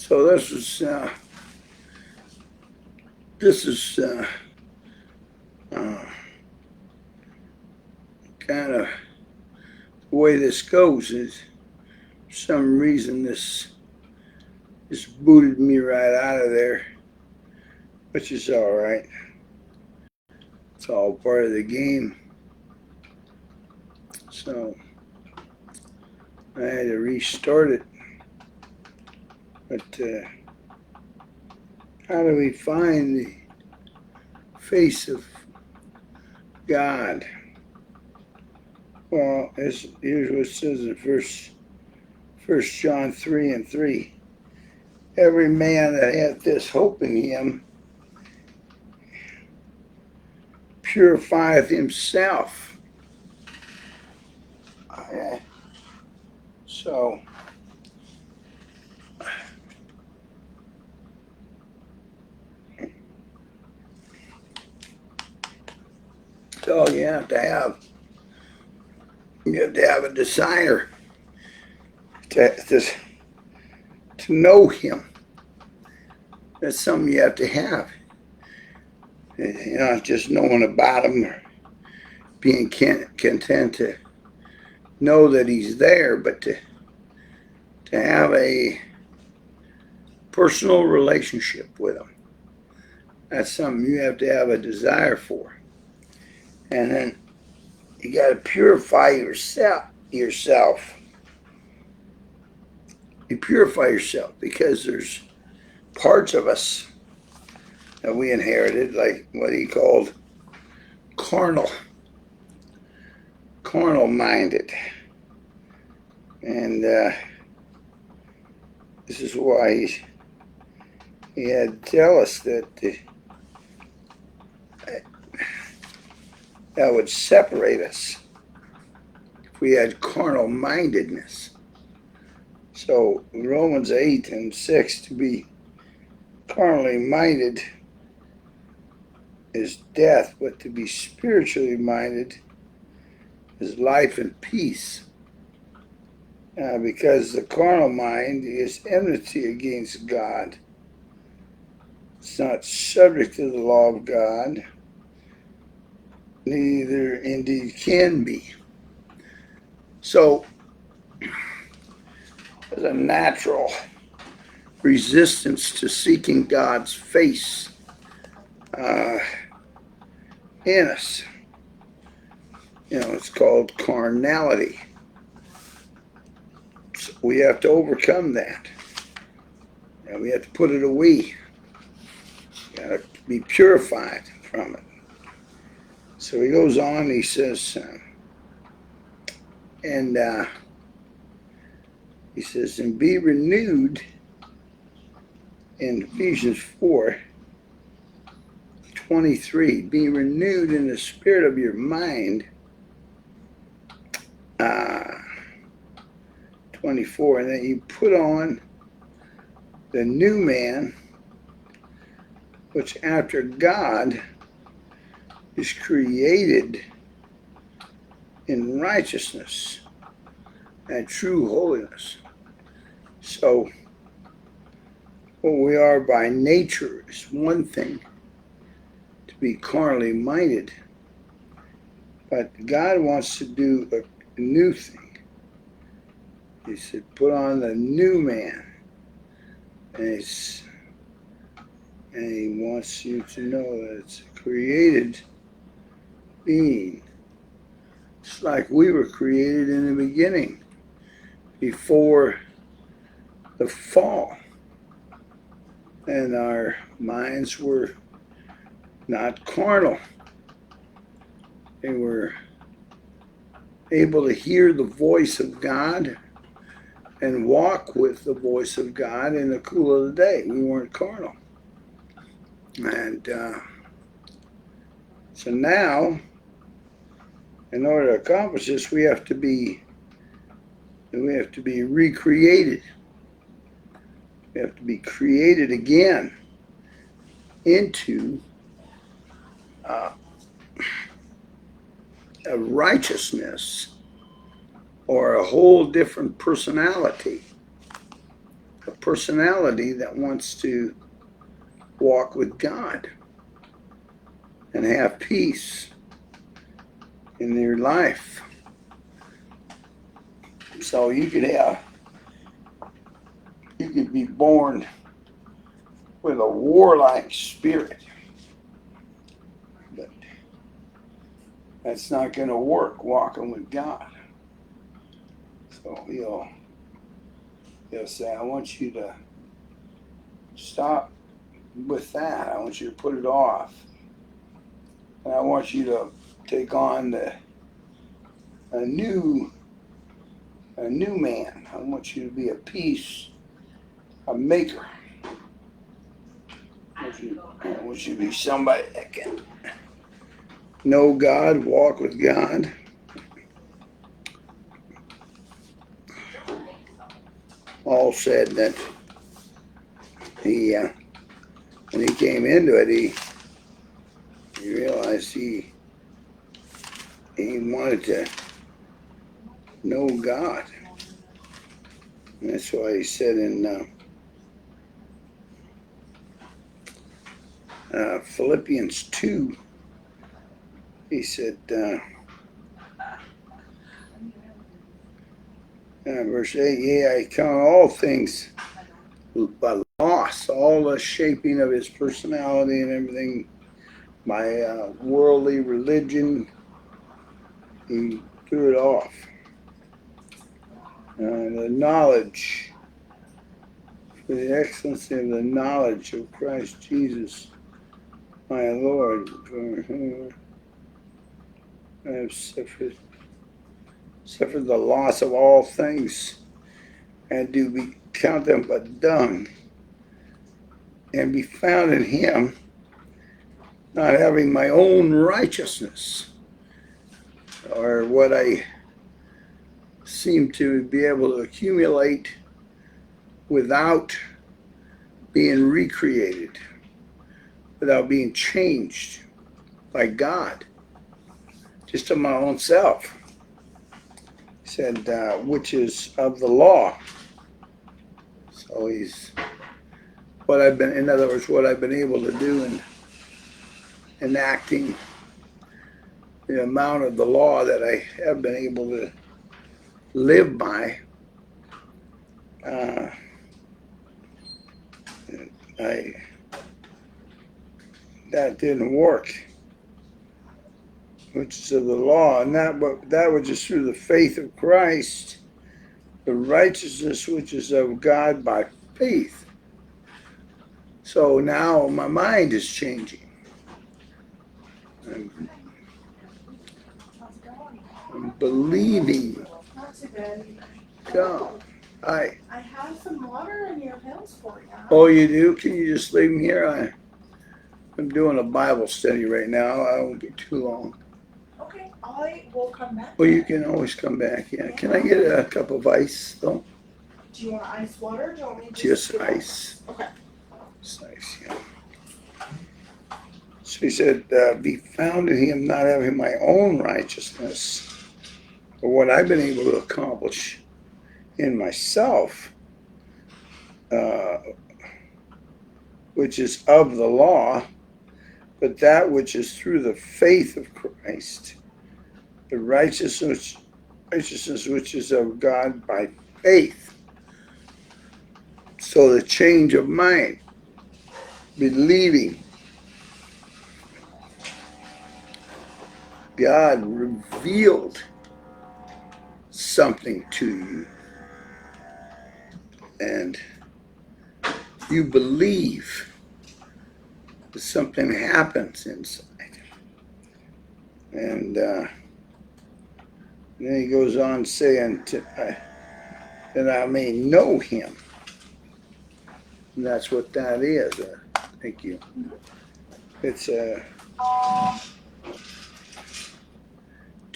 So this is kind of the way this goes. Is for some reason this booted me right out of there, which is all right. It's all part of the game. So I had to restart it. But how do we find the face of God? Well, here's what it says in First John 3:3. Every man that hath this hope in him purifieth himself. Okay. So you have to have a desire to know him. That's something you have to have. Not just knowing about him or being content to know that he's there, but to have a personal relationship with him. That's something you have to have a desire for. And then you got to purify yourself. You purify yourself because there's parts of us that we inherited, like what he called carnal minded. And this is why he had to tell us that that would separate us if we had carnal mindedness. So Romans 8:6, to be carnally minded is death, but to be spiritually minded is life and peace. Because the carnal mind is enmity against God. It's not subject to the law of God, neither indeed can be. So there's a natural resistance to seeking God's face in us. It's called carnality. So we have to overcome that. And we have to put it away. We got to be purified from it. So he goes on, he says, and be renewed in Ephesians 4:23. Be renewed in the spirit of your mind. 24. And then you put on the new man, which after God is created in righteousness and true holiness. So what we are by nature is one thing, to be carnally minded, but God wants to do a new thing. He said, put on the new man. And he wants you to know that it's a created being. It's like we were created in the beginning, before the fall. And our minds were not carnal. They were able to hear the voice of God and walk with the voice of God in the cool of the day. We weren't carnal. And so now, in order to accomplish this, we have to be recreated. We have to be created again into a righteousness or a whole different personality. a personality that wants to walk with God and have peace in their life. So you could be born with a warlike spirit, but that's not going to work walking with God. So he'll say, I want you to stop with that. I want you to put it off. And I want you to take on a new man. I want you to be a maker. I want you to be somebody that can know God, walk with God. Paul said that when he came into it, he realized he wanted to know God. And that's why he said in Philippians 2, he said, verse 8, yea, I count all things but loss, all the shaping of his personality and everything, my worldly religion, he threw it off. The knowledge, for the excellency of the knowledge of Christ Jesus, my Lord, for whom I have suffered the loss of all things, and do count them but dung, and be found in him, not having my own righteousness, or what I seem to be able to accumulate without being recreated, without being changed by God, just of my own self. He said, which is of the law. So what I've been able to do in enacting the amount of the law that I have been able to live by, that didn't work, which is of the law, and that was just through the faith of Christ, the righteousness which is of God by faith. So now my mind is changing. I'm believing God. I have some water in your house for you. Oh, you do? Can you just leave me here? I'm doing a Bible study right now. I won't be too long. Okay, I will come back. Well, you can always come back. Yeah. Can I get a cup of ice, though? Do you want ice water? Or do you want me to just ice. Okay. Just ice, yeah. So he said, be found in him, not having my own righteousness, or what I've been able to accomplish in myself, which is of the law, but that which is through the faith of Christ, the righteousness which is of God by faith. So the change of mind, believing God revealed something to you, and you believe that something happens inside. And then he goes on saying that I may know him. And that's what that is. Thank you. It's to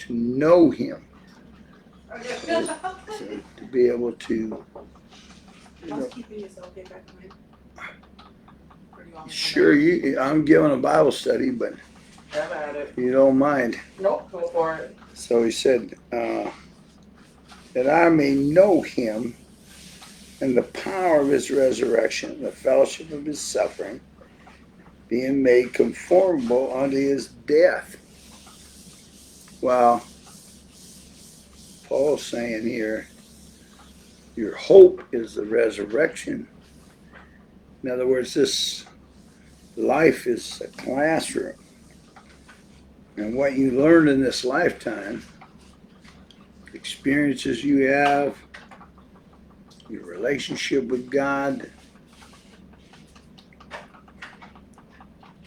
know him. To be able to. Sure, I'm giving a Bible study, but if you don't mind. Nope, go for it. So he said, that I may know him and the power of his resurrection, and the fellowship of his suffering, being made conformable unto his death. Well, Paul's saying here, your hope is the resurrection. In other words, this life is a classroom. And what you learn in this lifetime, experiences you have, your relationship with God,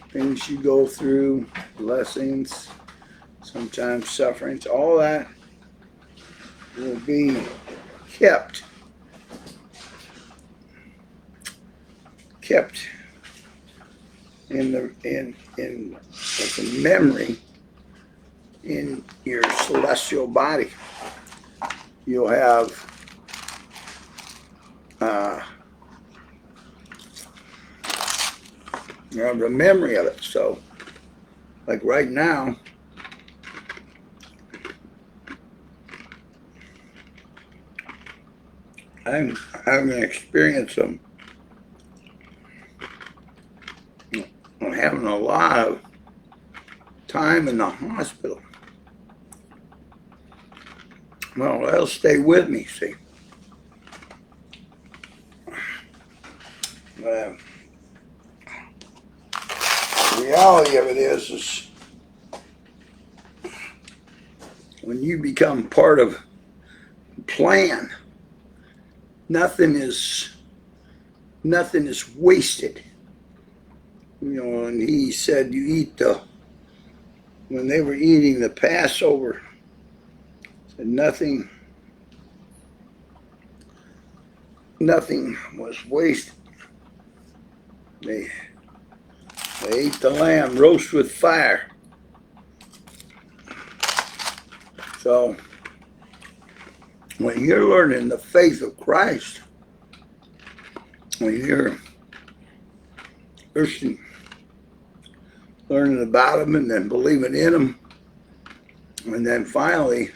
things you go through, blessings, sometimes sufferings, all that will be kept in as a memory in your celestial body. You'll have the memory of it. So, like right now, I'm having an experience of I'm having a lot of time in the hospital. Well, that'll stay with me, see. The reality of it is when you become part of the plan, nothing is wasted. You know, and he said when they were eating the Passover, said nothing was wasted. They ate the lamb roast with fire. So when you're learning the faith of Christ, when you're Christian, learning about him and then believing in him, and then finally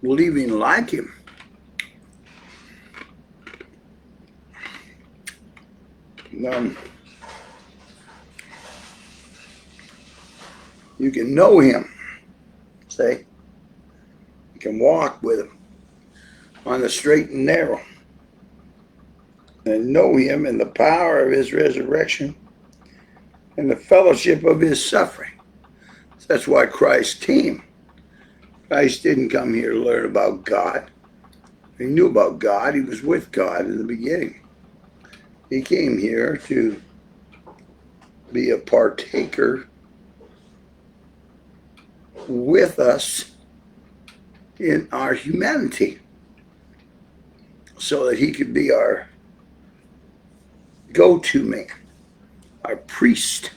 believing like him, you can know him, say. You can walk with him on the straight and narrow and know him in the power of his resurrection and the fellowship of his suffering. That's why Christ came. Christ didn't come here to learn about God. He knew about God. He was with God in the beginning. He came here to be a partaker with us in our humanity so that he could be our go-to man, our priest.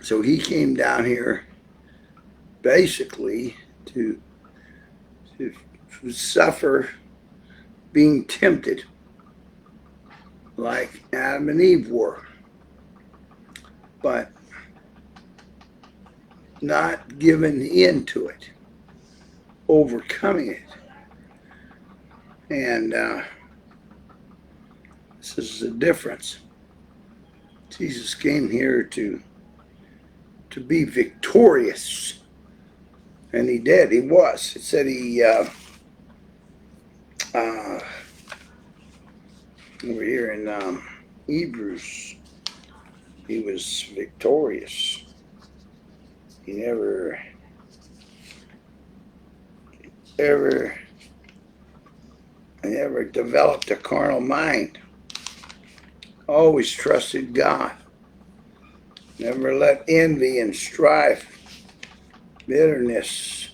So he came down here basically to suffer being tempted like Adam and Eve were, but not giving in to it, overcoming it. And this is the difference. Jesus came here to be victorious, and he did. He was. It said he over here in Hebrews, he was victorious. He never developed a carnal mind. Always trusted God. Never let envy and strife, bitterness,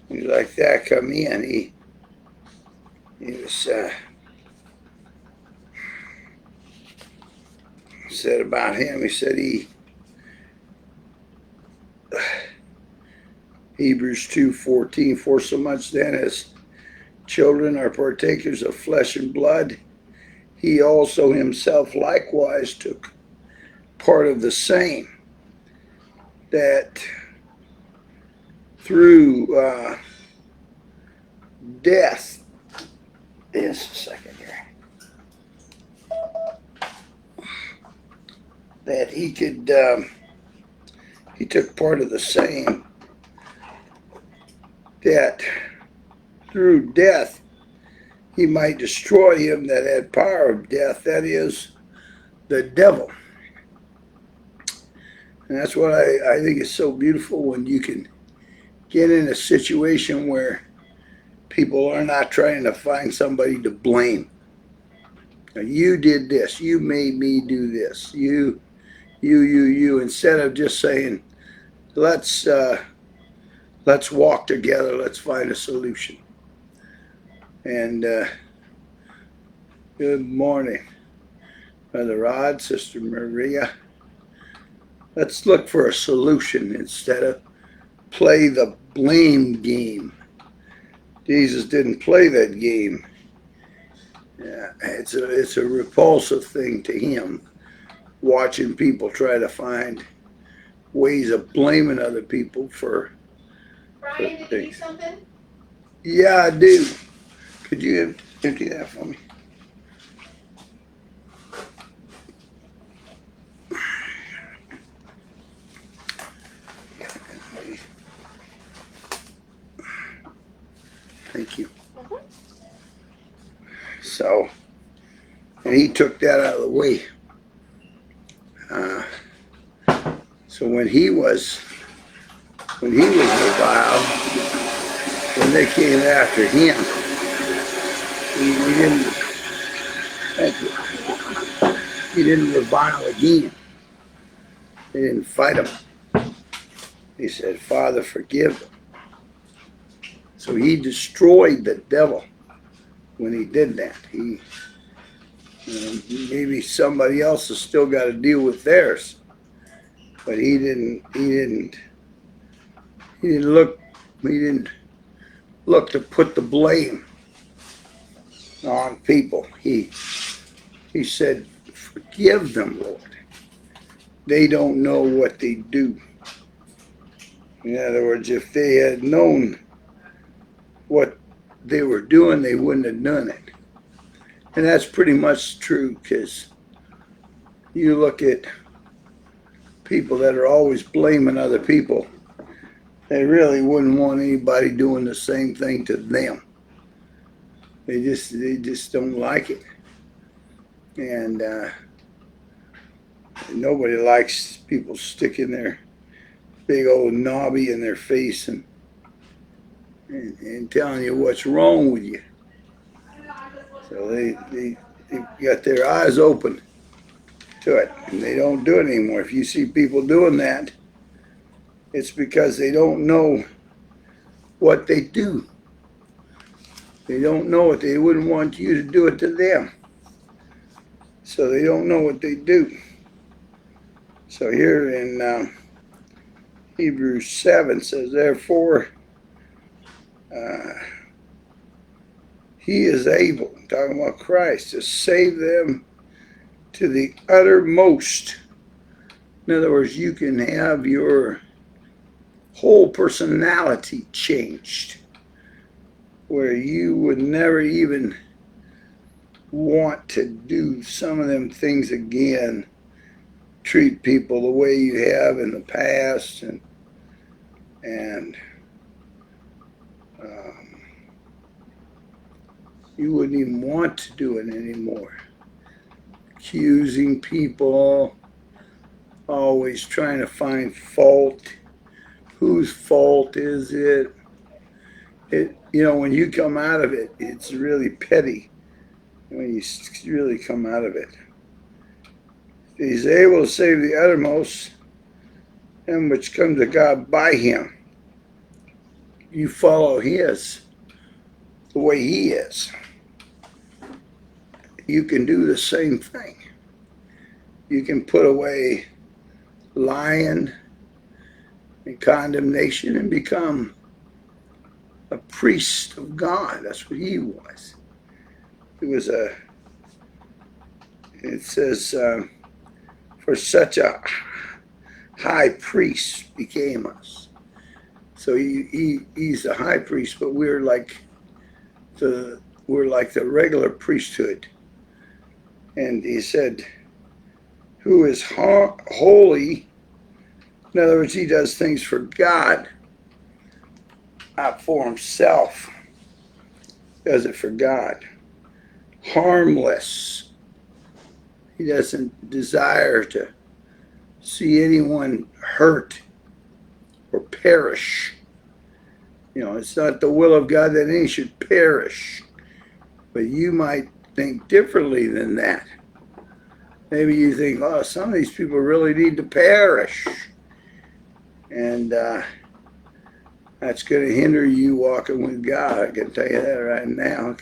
things like that come in. He was said about him, he said Hebrews 2:14, for so much then as children are partakers of flesh and blood, he also himself likewise took part of the same, that through death this a second here. That he could, he took part of the saying that through death he might destroy him that had power of death, that is, the devil. And that's what I think is so beautiful, when you can get in a situation where people are not trying to find somebody to blame. Now, you did this, you made me do this, you, instead of just saying, let's walk together, let's find a solution. And good morning, Brother Rod, Sister Maria. Let's look for a solution instead of play the blame game. Jesus didn't play that game. Yeah, it's a repulsive thing to him, watching people try to find ways of blaming other people for Brian, did you do something? Yeah, I do. Could you empty that for me? Thank you. So, and he took that out of the way. So when he was reviled, when they came after him, he didn't revile again. They didn't fight him. He said, Father, forgive them. So he destroyed the devil when he did that. Maybe somebody else has still got to deal with theirs, but he didn't look to put the blame on people. He said, forgive them, Lord. They don't know what they do. In other words, if they had known what they were doing, they wouldn't have done it. And that's pretty much true, because you look at people that are always blaming other people, they really wouldn't want anybody doing the same thing to them. They just don't like it. And nobody likes people sticking their big old knobby in their face and telling you what's wrong with you. So they got their eyes open to it, and they don't do it anymore. If you see people doing that, it's because they don't know what they do. They don't know it. They wouldn't want you to do it to them. So they don't know what they do. So here in Hebrews 7 says, therefore, he is able, talking about Christ, to save them to the uttermost. In other words, you can have your whole personality changed, where you would never even want to do some of them things again, treat people the way you have in the past, and you wouldn't even want to do it anymore. Accusing people, always trying to find fault. Whose fault is it? When you come out of it, it's really petty when you really come out of it. He's able to save the uttermost, and which comes to God by him. You follow his, the way he is. You can do the same thing. You can put away lying and condemnation and become a priest of God. That's what he was. It says, for such a high priest became us. So he's a high priest, but we're like the we're like the regular priesthood. And he said, who is holy, in other words, he does things for God, not for himself, does it for God. Harmless. He doesn't desire to see anyone hurt or perish. You know, it's not the will of God that any should perish. But you might think differently than that. Maybe you think, oh, some of these people really need to perish. And that's going to hinder you walking with God. I can tell you that right now.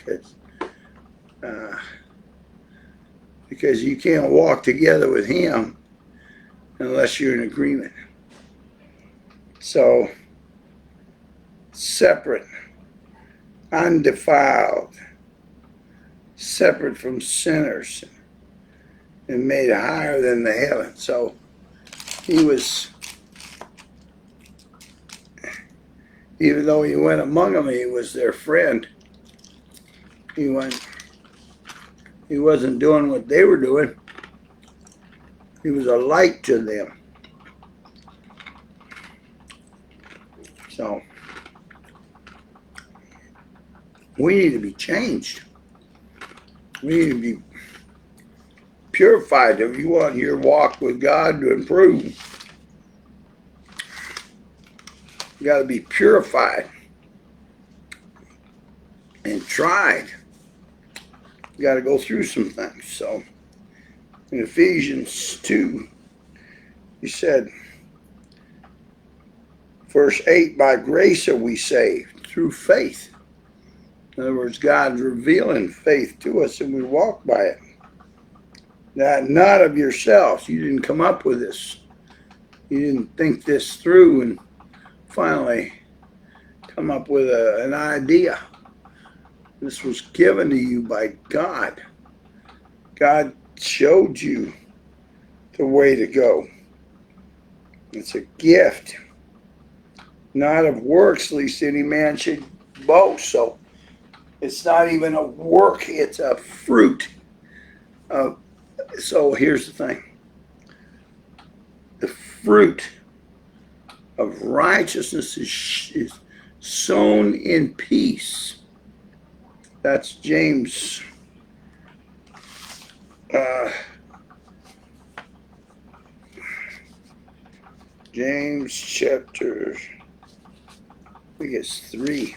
Because you can't walk together with him unless you're in agreement. So, separate, undefiled, separate from sinners, and made higher than the heavens. So, he was, even though he went among them, he was their friend. He wasn't doing what they were doing. He was a light to them. So, we need to be changed. We need to be purified if you want your walk with God to improve. You got to be purified and tried. You got to go through some things. So, in Ephesians 2, he said, verse 8, by grace are we saved through faith. In other words, God's revealing faith to us and we walk by it. That not of yourselves. You didn't come up with this. You didn't think this through and finally come up with an idea. This was given to you by God. God showed you the way to go. It's a gift. Not of works, lest any man should boast. So it's not even a work, it's a fruit. So here's the thing. The fruit of righteousness is sown in peace. That's James chapter, I think it's 3.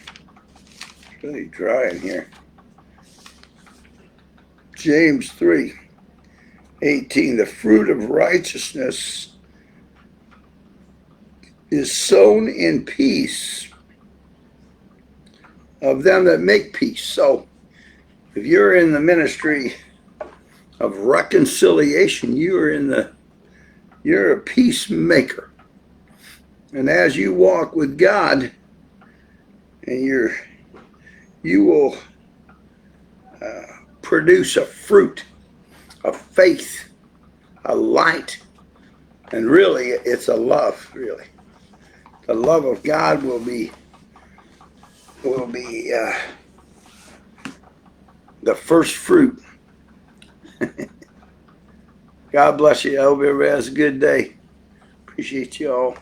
It's really dry in here. James 3:18. The fruit of righteousness is sown in peace of them that make peace. So if you're in the ministry of reconciliation, you're a peacemaker. And as you walk with God, and you will produce a fruit of faith, a light, and really it's a love, really. The love of God will be the first fruit. God bless you. I hope everybody has a good day. Appreciate you all.